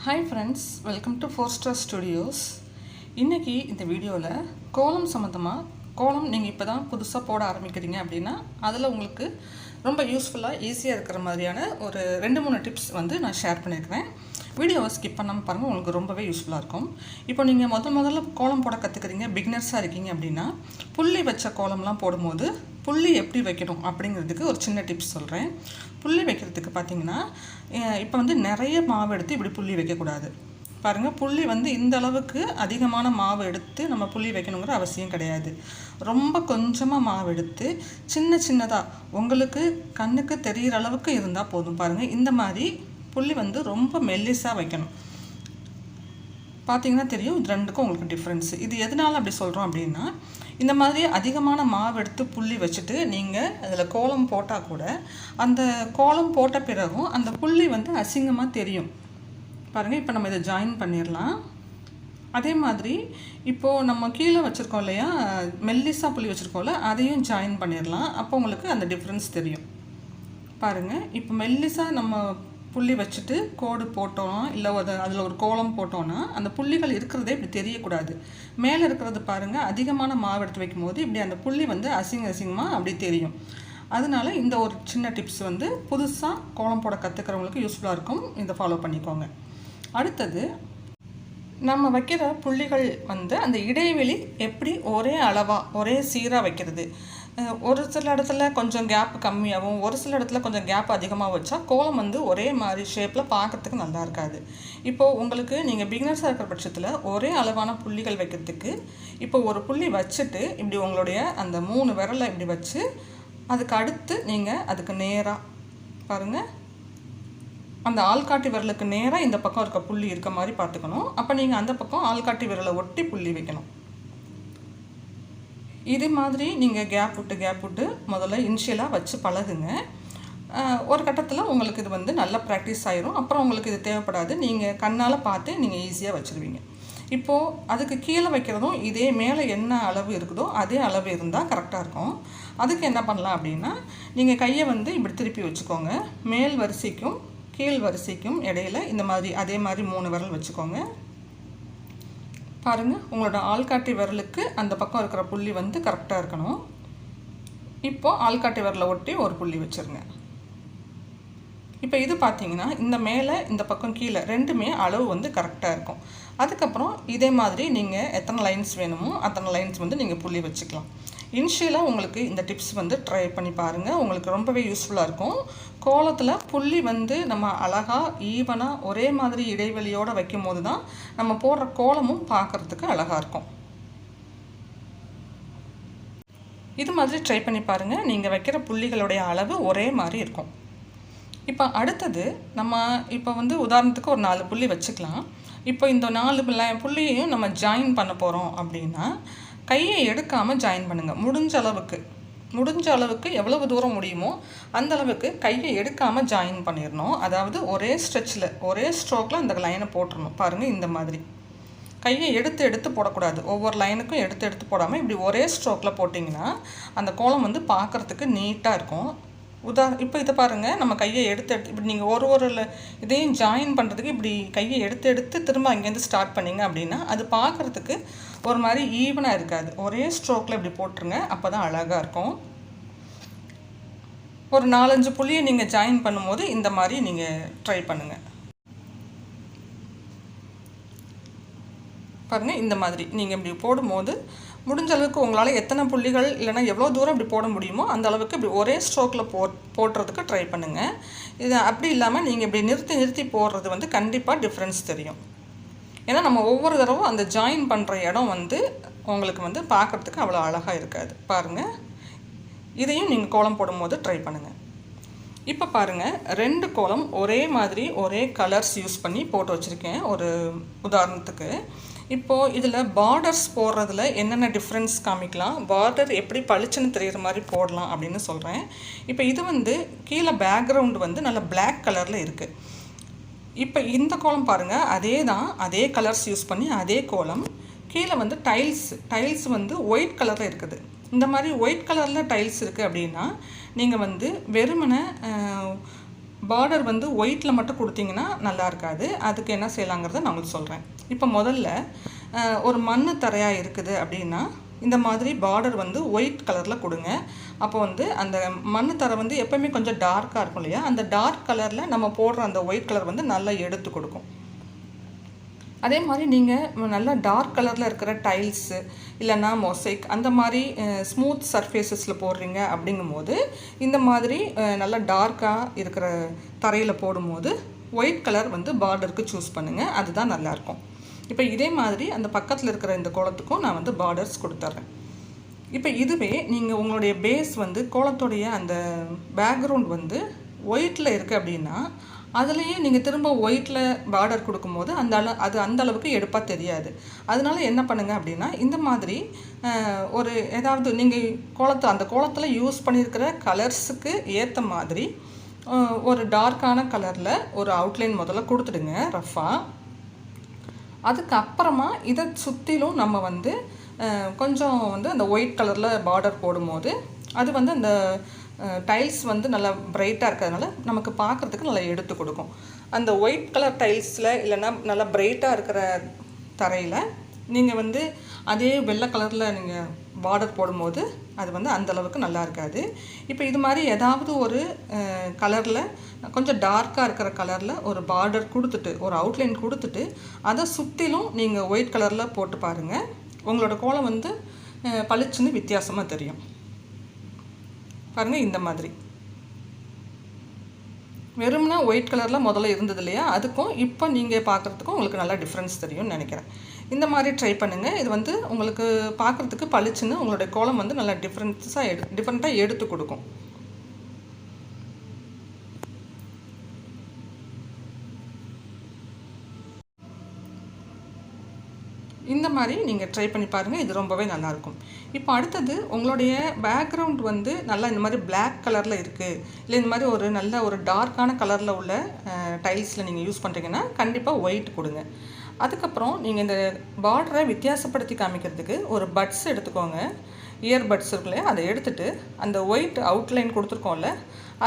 Hi friends, welcome to 4 Star studios. இன்றைக்கி இந்த வீடியோவில் கோலம் சம்மந்தமாக கோலம் நீங்கள் இப்போ தான் புதுசாக போட ஆரம்பிக்கிறீங்க அப்படின்னா அதில் உங்களுக்கு ரொம்ப யூஸ்ஃபுல்லாக ஈஸியாக இருக்கிற மாதிரியான ஒரு 2-3 டிப்ஸ் வந்து நான் ஷேர் பண்ணியிருக்கிறேன். வீடியோவை ஸ்கிப் பண்ணாமல் பாருங்கள், உங்களுக்கு ரொம்பவே யூஸ்ஃபுல்லாக இருக்கும். இப்போ நீங்கள் முதல்ல கோலம் போட கற்றுக்கிறீங்க, பிகினர்ஸாக இருக்கீங்க அப்படின்னா புள்ளி வச்ச கோலம்லாம் போடும்போது புள்ளி எப்படி வைக்கணும் அப்படிங்கிறதுக்கு ஒரு சின்ன டிப்ஸ் சொல்கிறேன். புள்ளி வைக்கிறதுக்கு பார்த்தீங்கன்னா இப்போ வந்து நிறைய மாவு எடுத்து இப்படி புள்ளி வைக்கக்கூடாது. பாருங்கள், புள்ளி வந்து இந்த அளவுக்கு அதிகமான மாவு எடுத்து நம்ம புள்ளி வைக்கணுங்கிற அவசியம் கிடையாது. ரொம்ப கொஞ்சமாக மாவு எடுத்து சின்னதாக உங்களுக்கு கண்ணுக்கு தெரிகிற அளவுக்கு இருந்தால் போதும். பாருங்கள், இந்த மாதிரி புள்ளி வந்து ரொம்ப மெல்லிஸாக வைக்கணும். பார்த்தீங்கன்னா தெரியும், இது ரெண்டுக்கும் உங்களுக்கு டிஃப்ரென்ஸு. இது எதனால் அப்படி சொல்கிறோம் அப்படின்னா, இந்த மாதிரி அதிகமான மாவு எடுத்து புள்ளி வச்சுட்டு நீங்கள் அதில் கோலம் போட்டால் கூட அந்த கோலம் போட்ட பிறகும் அந்த புள்ளி வந்து அசிங்கமாக தெரியும். பாருங்கள், இப்போ நம்ம இதை ஜாயின் பண்ணிடலாம். அதே மாதிரி இப்போது நம்ம கீழே வச்சுருக்கோம் இல்லையா, மெல்லிஸாக புள்ளி வச்சுருக்கோம்ல, அதையும் ஜாயின் பண்ணிடலாம். அப்போ உங்களுக்கு அந்த டிஃப்ரென்ஸ் தெரியும். பாருங்கள், இப்போ மெல்லிஸாக நம்ம புள்ளி வச்சுட்டு கோடு போட்டோம், இல்லை அதில் ஒரு கோலம் போட்டோன்னா அந்த புள்ளிகள் இருக்கிறதே இப்படி தெரியக்கூடாது. மேலே இருக்கிறது பாருங்கள், அதிகமான மாவு எடுத்து வைக்கும்போது இப்படி அந்த புள்ளி வந்து அசிங்கமாக அப்படி தெரியும். அதனால இந்த ஒரு சின்ன டிப்ஸ் வந்து புதுசாக கோலம் போட கற்றுக்கிறவங்களுக்கு யூஸ்ஃபுல்லாக இருக்கும். இதை ஃபாலோ பண்ணிக்கோங்க. அடுத்தது, நம்ம வைக்கிற புள்ளிகள் வந்து அந்த இடைவெளி எப்படி ஒரே அளவாக ஒரே சீராக வைக்கிறது. ஒரு சில இடத்துல கொஞ்சம் கேப் கம்மியாகவும் ஒரு சில இடத்துல கொஞ்சம் கேப் அதிகமாக வச்சா கோலம் வந்து ஒரே மாதிரி ஷேப்பில் பார்க்குறதுக்கு நல்லா இருக்காது. இப்போது உங்களுக்கு நீங்கள் பிகினர்ஸாக இருக்கிற பட்சத்தில் ஒரே அளவான புள்ளிகள் வைக்கிறதுக்கு இப்போ ஒரு புள்ளி வச்சுட்டு இப்படி உங்களுடைய அந்த 3 விரலை இப்படி வச்சு அதுக்கு அடுத்து நீங்கள் அதுக்கு நேராக பாருங்கள், அந்த ஆள்காட்டி விரலுக்கு நேராக இந்த பக்கம் இருக்க புள்ளி இருக்க மாதிரி பார்த்துக்கணும். அப்போ நீங்கள் அந்த பக்கம் ஆள்காட்டி விரலை ஒட்டி புள்ளி வைக்கணும். இது மாதிரி நீங்கள் கேப் விட்டு முதல்ல இனிஷியலாக வச்சு பழகுங்க. ஒரு கட்டத்தில் உங்களுக்கு இது வந்து நல்லா ப்ராக்டிஸ் ஆயிரும். அப்புறம் உங்களுக்கு இது தேவைப்படாது, நீங்கள் கண்ணால் பார்த்து நீங்கள் ஈஸியாக வச்சுருவீங்க. இப்போது அதுக்கு கீழே வைக்கிறதும் இதே மேலே என்ன அளவு இருக்குதோ அதே அளவு இருந்தால் கரெக்டாக இருக்கும். அதுக்கு என்ன பண்ணலாம் அப்படின்னா, நீங்கள் கையை வந்து இப்படி திருப்பி வச்சுக்கோங்க. மேல் வரிசைக்கும் கீழ் வரிசைக்கும் இடையில இந்த மாதிரி அதே மாதிரி 3 விரல் வச்சுக்கோங்க. பாருங்கள், உங்களோட ஆள்காட்டி விரலுக்கு அந்த பக்கம் இருக்கிற புள்ளி வந்து கரெக்டாக இருக்கணும். இப்போது ஆள்காட்டி விரலை ஒட்டி ஒரு புள்ளி வச்சுருங்க. இப்போ இது பார்த்தீங்கன்னா இந்த மேலே இந்த பக்கம் கீழே ரெண்டுமே அளவு வந்து கரெக்டாக இருக்கும். அதுக்கப்புறம் இதே மாதிரி நீங்கள் எத்தனை லைன்ஸ் வேணுமோ அத்தனை லைன்ஸ் வந்து நீங்கள் புள்ளி வச்சுக்கலாம். இனிஷியலாக உங்களுக்கு இந்த டிப்ஸ் வந்து ட்ரை பண்ணி பாருங்கள், உங்களுக்கு ரொம்பவே யூஸ்ஃபுல்லாக இருக்கும். கோலத்தில் புள்ளி வந்து நம்ம அழகாக ஈவனாக ஒரே மாதிரி இடைவெளியோடு வைக்கும் போது தான் நம்ம போடுற கோலமும் பார்க்குறதுக்கு அழகாக இருக்கும். இது மாதிரி ட்ரை பண்ணி பாருங்கள், நீங்கள் வைக்கிற புள்ளிகளுடைய அளவு ஒரே மாதிரி இருக்கும். இப்போ அடுத்தது, நம்ம இப்போ வந்து உதாரணத்துக்கு ஒரு 4 புள்ளி வச்சுக்கலாம். இப்போ இந்த 4 புள்ளியையும் நம்ம ஜாயின் பண்ண போகிறோம் அப்படின்னா கையை எடுக்காமல் ஜாயின் பண்ணுங்கள். முடிஞ்ச அளவுக்கு எவ்வளவு தூரம் முடியுமோ அந்த அளவுக்கு கையை எடுக்காமல் ஜாயின் பண்ணிடணும். அதாவது ஒரே ஸ்ட்ரெச்சில் ஒரே ஸ்ட்ரோக்கில் அந்த லைனை போட்டுடணும். பாருங்கள், இந்த மாதிரி கையை எடுத்து போடக்கூடாது. ஒவ்வொரு லைனுக்கும் எடுத்து போடாமல் இப்படி ஒரே ஸ்ட்ரோக்கில் போட்டிங்கன்னா அந்த கோலம் வந்து பார்க்குறதுக்கு நீட்டாக இருக்கும். இப்போ இதை பாருங்கள், நம்ம கையை எடுத்து இப்படி நீங்கள் ஒரு இதையும் ஜாயின் பண்ணுறதுக்கு இப்படி கையை எடுத்து திரும்ப அங்கேருந்து ஸ்டார்ட் பண்ணிங்க அப்படின்னா அது பார்க்குறதுக்கு ஒரு மாதிரி ஈவனாக இருக்காது. ஒரே ஸ்ட்ரோக்கில் இப்படி போட்டுருங்க, அப்போ தான் அழகாக இருக்கும். ஒரு 4-5 புள்ளியை நீங்கள் ஜாயின் பண்ணும்போது இந்த மாதிரி நீங்கள் ட்ரை பண்ணுங்கள். பாருங்கள், இந்த மாதிரி நீங்கள் இப்படி போடும்போது முடிஞ்ச அளவுக்கு உங்களால் எத்தனை புள்ளிகள் இல்லைனா எவ்வளோ தூரம் இப்படி போட முடியுமோ அந்த அளவுக்கு இப்படி ஒரே ஸ்ட்ரோக்கில் போடுறதுக்கு ட்ரை பண்ணுங்கள். இது அப்படி இல்லாமல் நீங்கள் இப்படி நிறுத்தி போடுறது வந்து கண்டிப்பாக டிஃப்ரென்ஸ் தெரியும். ஏன்னா நம்ம ஒவ்வொரு தடவும் அந்த ஜாயின் பண்ணுற இடம் வந்து உங்களுக்கு வந்து பார்க்குறதுக்கு அவ்வளோ அழகாக இருக்காது. பாருங்கள், இதையும் நீங்கள் கோலம் போடும்போது ட்ரை பண்ணுங்கள். இப்போ பாருங்கள், 2 கோலம் ஒரே மாதிரி ஒரே கலர்ஸ் யூஸ் பண்ணி போட்டு வச்சுருக்கேன். ஒரு உதாரணத்துக்கு இப்போது இதில் பார்டர்ஸ் போடுறதுல என்னென்ன டிஃப்ரென்ஸ் காமிக்கலாம், பார்டர் எப்படி பளிச்சுன்னு தெரிகிற மாதிரி போடலாம் அப்படின்னு சொல்கிறேன். இப்போ இது வந்து கீழே பேக்ரவுண்டு வந்து நல்ல பிளாக் கலரில் இருக்குது. இப்போ இந்த கோலம் பாருங்கள், அதே கலர்ஸ் யூஸ் பண்ணி அதே கோலம். கீழே வந்து டைல்ஸ் வந்து ஒயிட் கலரில் இருக்குது. இந்த மாதிரி ஒயிட் கலரில் டைல்ஸ் இருக்குது அப்படின்னா நீங்கள் வந்து வெறுமனை பார்டர் வந்து ஒயிட்டில் மட்டும் கொடுத்தீங்கன்னா நல்லா இருக்காது. அதுக்கு என்ன செய்யலாங்கிறத நான் உங்களுக்கு சொல்கிறேன். இப்போ முதல்ல ஒரு மண் தரையாக இருக்குது அப்படின்னா இந்த மாதிரி பார்டர் வந்து ஒயிட் கலரில் கொடுங்க. அப்போ வந்து அந்த மண் தரை வந்து எப்போயுமே கொஞ்சம் டார்க்காக இருக்கும் இல்லையா, அந்த டார்க் கலரில் நம்ம போடுற அந்த ஒயிட் கலர் வந்து நல்லா எடுத்து கொடுக்கும். அதே மாதிரி நீங்கள் நல்லா டார்க் கலரில் இருக்கிற டைல்ஸு இல்லைன்னா மொசைக் அந்த மாதிரி ஸ்மூத் சர்ஃபேஸஸில் போடுறீங்க அப்படிங்கும்போது இந்த மாதிரி நல்லா டார்க்காக இருக்கிற தரையில் போடும்போது ஒயிட் கலர் வந்து பார்டருக்கு சூஸ் பண்ணுங்கள், அதுதான் நல்லாயிருக்கும். இப்போ இதே மாதிரி அந்த பக்கத்தில் இருக்கிற இந்த கோலத்துக்கும் நான் வந்து பார்டர்ஸ் கொடுத்துட்றேன். இப்போ இதுவே நீங்கள் உங்களுடைய பேஸ் வந்து கோலத்துடைய அந்த பேக்ரவுண்ட் வந்து ஒயிட்டில் இருக்குது அப்படின்னா அதுலேயே நீங்கள் திரும்ப ஒயிட்டில் பார்டர் கொடுக்கும்போது அது அந்த அளவுக்கு எடுப்பாக தெரியாது. அதனால என்ன பண்ணுங்கள் அப்படின்னா இந்த மாதிரி ஒரு ஏதாவது நீங்கள் அந்த கோலத்தில் யூஸ் பண்ணியிருக்கிற கலர்ஸுக்கு ஏற்ற மாதிரி ஒரு டார்க்கான கலரில் ஒரு அவுட்லைன் முதல்ல கொடுத்துடுங்க ரஃபாக. அதுக்கப்புறமா இதை சுற்றிலும் நம்ம வந்து கொஞ்சம் வந்து அந்த ஒயிட் கலரில் பார்டர் போடும்போது அது வந்து அந்த டைல்ஸ் வந்து நல்லா பிரைட்டாக இருக்கிறதுனால நமக்கு பார்க்குறதுக்கு நல்லா எடுத்து கொடுக்கும். அந்த ஒயிட் கலர் டைல்ஸில் இல்லைன்னா நல்லா பிரைட்டாக இருக்கிற தரையில் நீங்கள் வந்து அதே வெள்ளை கலரில் நீங்கள் பார்டர் போடும்போது அது வந்து அந்தளவுக்கு நல்லா இருக்காது. இப்போ இது மாதிரி ஏதாவது ஒரு கலரில் கொஞ்சம் டார்க்காக இருக்கிற கலரில் ஒரு பார்டர் கொடுத்துட்டு ஒரு அவுட்லைன் கொடுத்துட்டு அதை சுற்றிலும் நீங்கள் ஒயிட் கலரில் போட்டு பாருங்கள். உங்களோட கோலம் வந்து பளிச்சுன்னு வித்தியாசமாக தெரியும். பாருங்கள் இந்த மாதிரி வெறும்னா ஒயிட் கலரில் முதல்ல இருந்தது இல்லையா, அதுக்கும் இப்போ நீங்கள் பார்க்குறதுக்கும் உங்களுக்கு நல்லா டிஃப்ரென்ஸ் தெரியும்னு நினைக்கிறேன். இந்த மாதிரி ட்ரை பண்ணுங்கள். இது வந்து உங்களுக்கு பார்க்குறதுக்கு பளிச்சுன்னு உங்களுடைய கோலம் வந்து நல்லா டிஃப்ரெண்ட்டாக எடுத்து கொடுக்கும். இந்த மாதிரி நீங்கள் ட்ரை பண்ணி பாருங்கள், இது ரொம்பவே நல்லாயிருக்கும். இப்போ அடுத்தது உங்களுடைய பேக்ரவுண்ட் வந்து நல்லா இந்த மாதிரி பிளாக் கலரில் இருக்குது, இல்லை இந்த மாதிரி ஒரு நல்ல ஒரு டார்க்கான கலரில் உள்ள டைல்ஸில் நீங்கள் யூஸ் பண்ணுறீங்கன்னா கண்டிப்பாக ஒயிட் கொடுங்க. அதுக்கப்புறம் நீங்கள் இந்த பார்டரை வித்தியாசப்படுத்தி காமிக்கிறதுக்கு ஒரு பட்ஸ் எடுத்துக்கோங்க. இயர் பட்ஸ் இருக்குல்லையா, அதை எடுத்துகிட்டு அந்த ஒயிட் அவுட்லைன் கொடுத்துருக்கோம்ல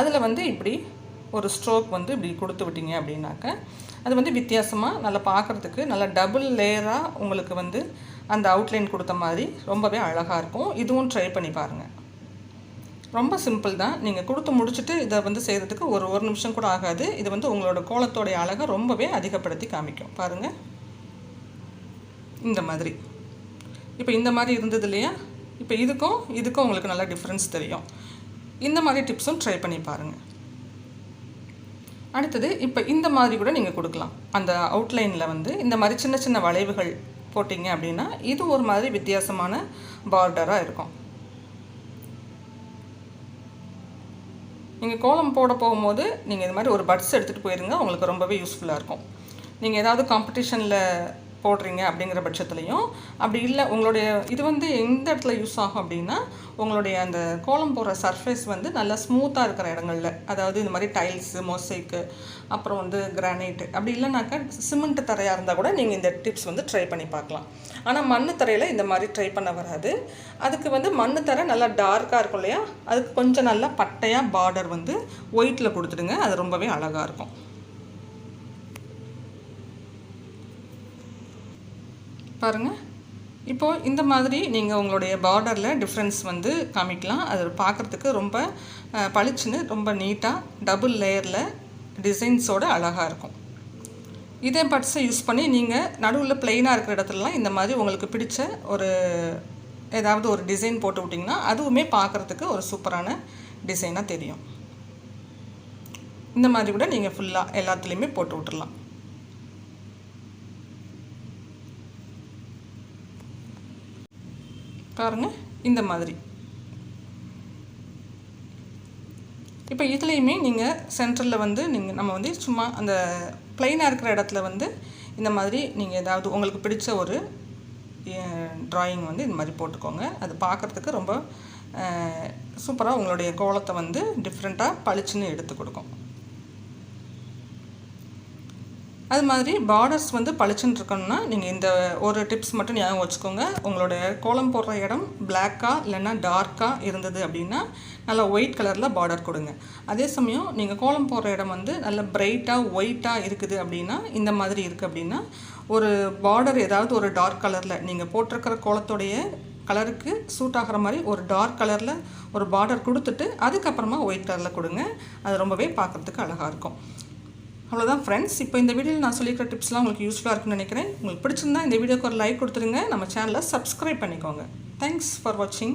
அதில் வந்து இப்படி ஒரு ஸ்ட்ரோக் வந்து இப்படி கொடுத்து விட்டீங்க அப்படின்னாக்க அது வந்து வித்தியாசமாக நல்லா பார்க்குறதுக்கு நல்லா டபுள் லேயராக உங்களுக்கு வந்து அந்த அவுட்லைன் கொடுத்த மாதிரி ரொம்பவே அழகாக இருக்கும். இதுவும் ட்ரை பண்ணி பாருங்கள். ரொம்ப சிம்பிள் தான். நீங்கள் கொடுத்து முடிச்சுட்டு இதை வந்து செய்கிறதுக்கு ஒரு நிமிஷம் கூட ஆகாது. இது வந்து உங்களோட கோலத்தோடைய அழகை ரொம்பவே அதிகப்படுத்தி காமிக்கும். பாருங்கள் இந்த மாதிரி. இப்போ இந்த மாதிரி இருந்தது இல்லையா, இப்போ இதுக்கும் உங்களுக்கு நல்லா டிஃப்ரென்ஸ் தெரியும். இந்த மாதிரி டிப்ஸும் ட்ரை பண்ணி பாருங்கள். அடுத்தது இப்போ இந்த மாதிரி கூட நீங்கள் கொடுக்கலாம். அந்த அவுட்லைனில் வந்து இந்த மாதிரி சின்ன சின்ன வளைவுகள் போட்டிங்க அப்படின்னா இது ஒரு மாதிரி வித்தியாசமான பார்டராக இருக்கும். நீங்கள் கோலம் போட போகும்போது நீங்கள் இது மாதிரி ஒரு பட்ஸ் எடுத்துகிட்டு போயிருங்க, உங்களுக்கு ரொம்பவே யூஸ்ஃபுல்லாக இருக்கும். நீங்கள் ஏதாவது காம்படிஷனில் போடுறீங்க அப்படிங்கிற பட்சத்துலையும், அப்படி இல்லை உங்களுடைய இது வந்து எந்த இடத்துல யூஸ் ஆகும் அப்படின்னா உங்களுடைய அந்த கோலம் போடுற சர்ஃபேஸ் வந்து நல்லா ஸ்மூத்தாக இருக்கிற இடங்களில், அதாவது இந்த மாதிரி டைல்ஸு மொசைக்கு அப்புறம் வந்து கிரானைட்டு அப்படி இல்லைனாக்கா சிமெண்ட் தரையாக இருந்தால் கூட நீங்கள் இந்த டிப்ஸ் வந்து ட்ரை பண்ணி பார்க்கலாம். ஆனால் மண் தரையில் இந்த மாதிரி ட்ரை பண்ண வராது. அதுக்கு வந்து மண் தரை நல்லா டார்க்காக இருக்கும் இல்லையா, அதுக்கு கொஞ்சம் நல்லா பட்டையாக பார்டர் வந்து ஒயிட்டில் கொடுத்துடுங்க, அது ரொம்பவே அழகாக இருக்கும். பாருங்கள் இப்போது இந்த மாதிரி நீங்கள் உங்களுடைய பார்டரில் டிஃப்ரென்ஸ் வந்து காமிக்கலாம். அது பார்க்குறதுக்கு ரொம்ப பளிச்சுன்னு ரொம்ப நீட்டாக டபுள் லேயரில் டிசைன்ஸோடு அழகாக இருக்கும். இதே பட்ஸை யூஸ் பண்ணி நீங்கள் நடுவில் பிளெயினாக இருக்கிற இடத்துலலாம் இந்த மாதிரி உங்களுக்கு பிடிச்ச ஏதாவது ஒரு டிசைன் போட்டு விட்டிங்கன்னா அதுவுமே பார்க்குறதுக்கு ஒரு சூப்பரான டிசைனாக தெரியும். இந்த மாதிரி கூட நீங்கள் ஃபுல்லாக எல்லாத்துலேயுமே போட்டு விட்டுடலாம். பாருங்கள் இந்த மாதிரி. இப்போ இதுலேயுமே நீங்கள் சென்டரில் வந்து நம்ம வந்து சும்மா அந்த பிளைனாக இருக்கிற இடத்துல வந்து இந்த மாதிரி நீங்கள் ஏதாவது உங்களுக்கு பிடிச்ச ஒரு ட்ராயிங் வந்து இந்த மாதிரி போட்டுக்கோங்க. அது பார்க்குறதுக்கு ரொம்ப சூப்பராக உங்களுடைய கோலத்தை வந்து டிஃப்ரெண்ட்டாக பளிச்சுன்னு எடுத்து கொடுக்கும். அது மாதிரி பார்டர்ஸ் வந்து பளிச்சுன்னு இருக்கணும்னா நீங்கள் இந்த ஒரு டிப்ஸ் மட்டும் ஞாபகம் வச்சுக்கோங்க. உங்களோட கோலம் போடுற இடம் பிளாக்காக இல்லைன்னா டார்க்காக இருந்தது அப்படின்னா நல்லா ஒயிட் கலரில் பார்டர் கொடுங்க. அதே சமயம் நீங்கள் கோலம் போடுற இடம் வந்து நல்ல பிரைட்டாக ஒயிட்டாக இருக்குது அப்படின்னா, இந்த மாதிரி இருக்குது அப்படின்னா, ஒரு பார்டர் ஏதாவது ஒரு டார்க் கலரில் நீங்கள் போட்டிருக்கிற கோலத்தோடைய கலருக்கு சூட் ஆகிற மாதிரி ஒரு டார்க் கலரில் ஒரு பார்டர் கொடுத்துட்டு அதுக்கப்புறமா ஒயிட் கலரில் கொடுங்க. அது ரொம்பவே பார்க்குறதுக்கு அழகாக இருக்கும். அவ்வளோதான் ஃப்ரெண்ட்ஸ். இப்போ இந்த வீடியோவில் நான் சொல்லிக்கிற டிப்ஸ்லாம் உங்களுக்கு யூஸ்ஃபுல்லாக இருக்குன்னு நினைக்கிறேன். உங்களுக்கு பிடிச்சிருந்தா இந்த வீடியோக்கு ஒரு லைக் கொடுத்துருங்க. நம்ம சேனலை சப்ஸ்கிரைப் பண்ணிக்கோங்க. தேங்க்ஸ் ஃபார் வாட்சிங்.